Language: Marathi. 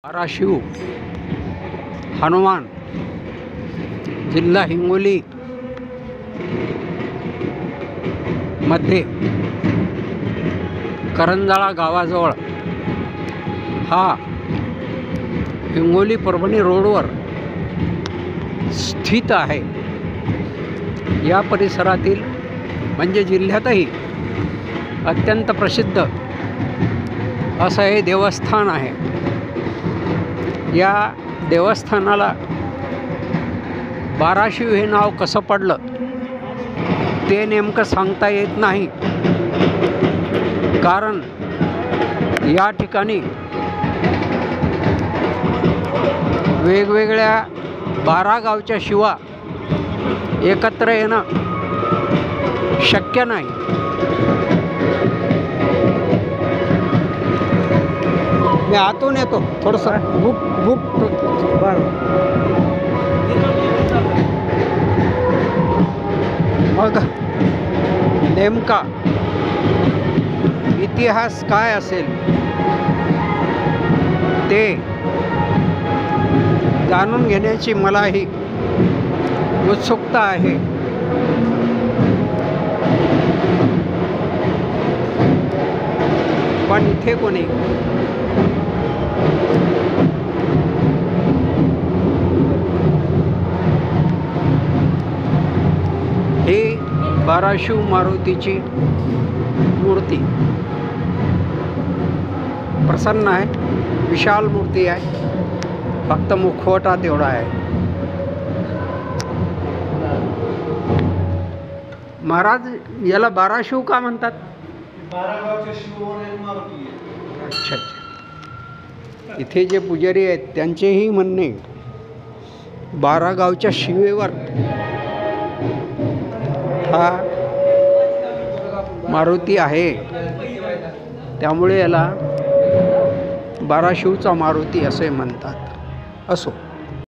धाराशिव हनुमान जिल्हा हिंगोली मध्ये करंजाळा गावाजवळ हा हिंगोली परभणी रोडवर स्थित आहे। या परिसरातील म्हणजे जिल्ह्यातही अत्यंत प्रसिद्ध असं हे देवस्थान आहे। या देवस्थानाला बाराशिव हे नाव कसं पडलं ते नेमकं सांगता येत नाही, कारण या ठिकाणी वेगवेगळ्या 12 गावच्या शिवा एकत्र येणं शक्य नाही। मी आतून येतो थोडंसं बुक बरं। मग नेमका इतिहास काय असेल ते जाणून घेण्याची मलाही उत्सुकता आहे। पण इथे कोणी ही बाराशिव मारुतीची मूर्ती प्रसन्न आहे, विशाल मूर्ती आहे, फक्त मुखवटा तेवढा आहे। महाराज याला बाराशिव का म्हणतात? 12 गावच्या शिववर एक मारुती आहे। अच्छा अच्छा। इथे जे पुजारी आहेत त्यांचेही म्हणणे 12 गावच्या शिवेवर हा मारुती आहे, त्यामुळे याला बाराशिवचा मारुती असे म्हणतात। असो।